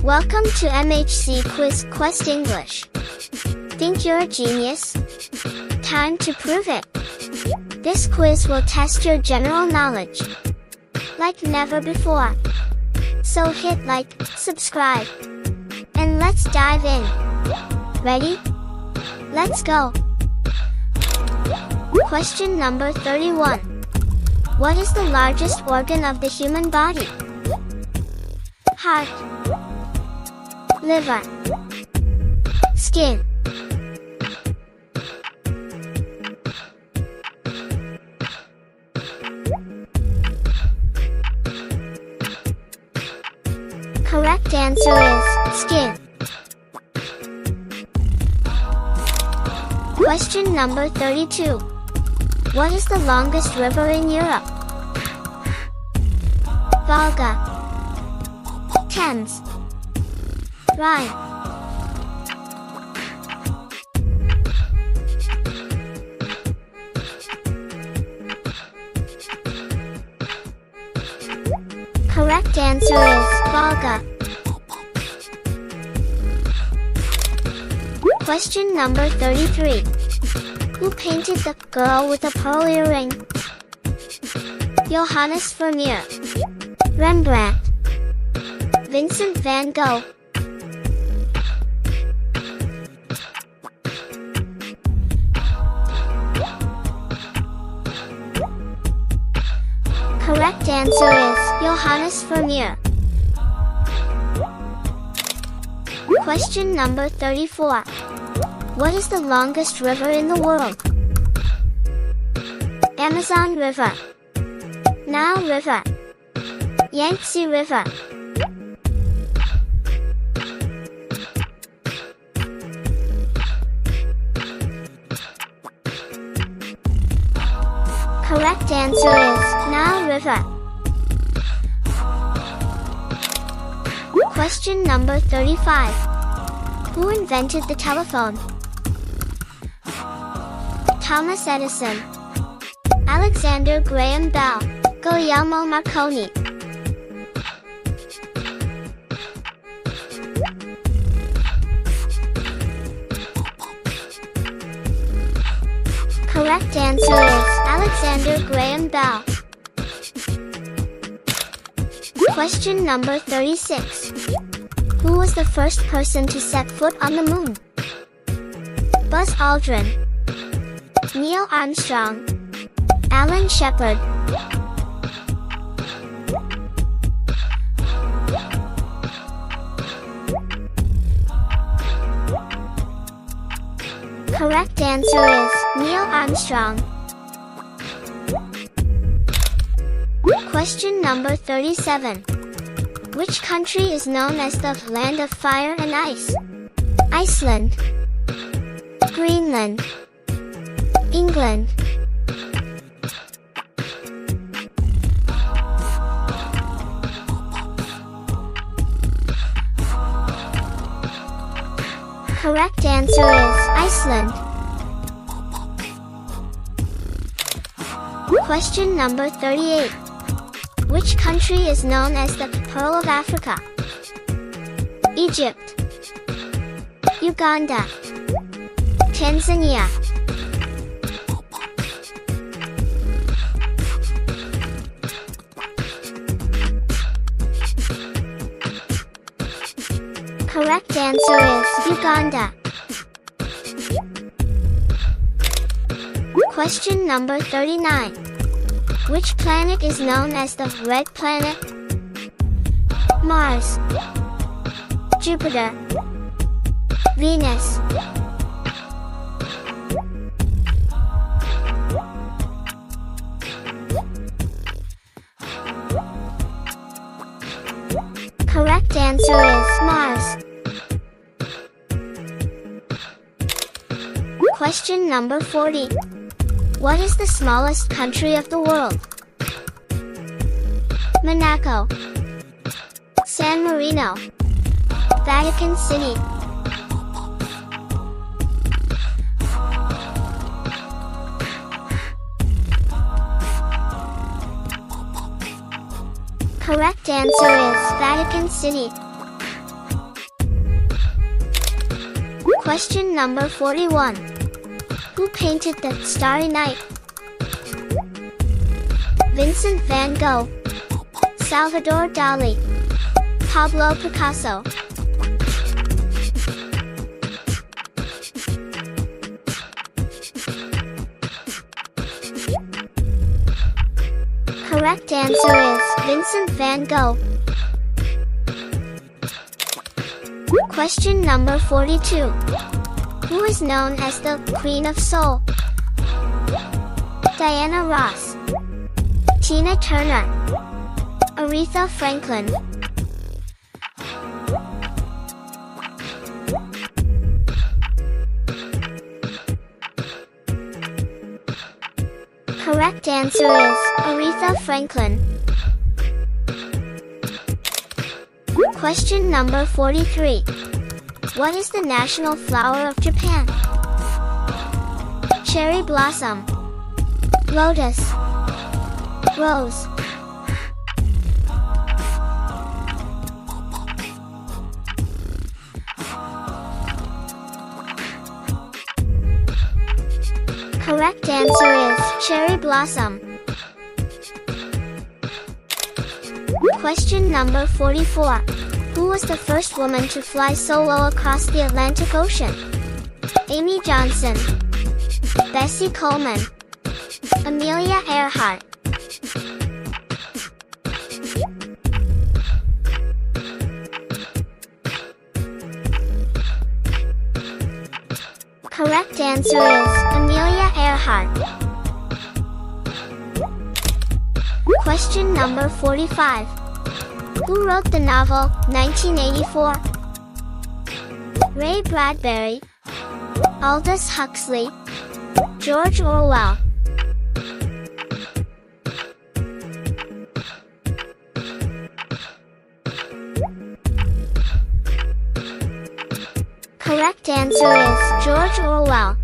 Welcome to MHC Quiz Quest English. Think you're a genius? Time to prove it. This quiz will test your general knowledge like never before. So hit like, subscribe, and let's dive in. Ready? Let's go. Question number 31. What is the largest organ of the human body? Heart, liver, skin. Correct answer is skin. Question number 32. What is the longest river in Europe? Volga, Thames, Rhine. Correct answer is Volga. Question number 33. Who painted the girl with a pearl earring? Johannes Vermeer, Rembrandt, Vincent van Gogh. Correct answer is Johannes Vermeer. Question number 34. What is the longest river in the world? Amazon River, Nile River, Yangtze River. Correct answer is Nile River. Question number 35. Who invented the telephone? Thomas Edison, Alexander Graham Bell, Guglielmo Marconi. Correct answer is Alexander Graham Bell. Question number 36. Who was the first person to set foot on the moon? Buzz Aldrin, Neil Armstrong, Alan Shepard. Correct answer is Neil Armstrong. Question number 37. Which country is known as the Land of Fire and Ice? Iceland, Greenland, England. Correct answer is Iceland. Question number 38. Which country is known as the Pearl of Africa? Egypt, Uganda, Tanzania. Correct answer is Uganda. Question number 39. Which planet is known as the Red Planet? Mars, Jupiter, Venus. Correct answer is Mars. Question number 40. What is the smallest country of the world? Monaco, San Marino, Vatican City. Correct answer is Vatican City. Question number 41. Who painted the Starry Night? Vincent van Gogh, Salvador Dali, Pablo Picasso. Correct answer is Vincent van Gogh. Question number 42. Who is known as the Queen of Soul? Diana Ross, Tina Turner, Aretha Franklin. Correct answer is Aretha Franklin. Question number 43. What is the national flower of Japan? Cherry blossom, lotus, rose. Correct answer is cherry blossom. Question number 44. Who was the first woman to fly solo across the Atlantic Ocean? Amy Johnson, Bessie Coleman, Amelia Earhart. Correct answer is Amelia Earhart. Question number 45. Who wrote the novel 1984? Ray Bradbury, Aldous Huxley, George Orwell. Correct answer is George Orwell.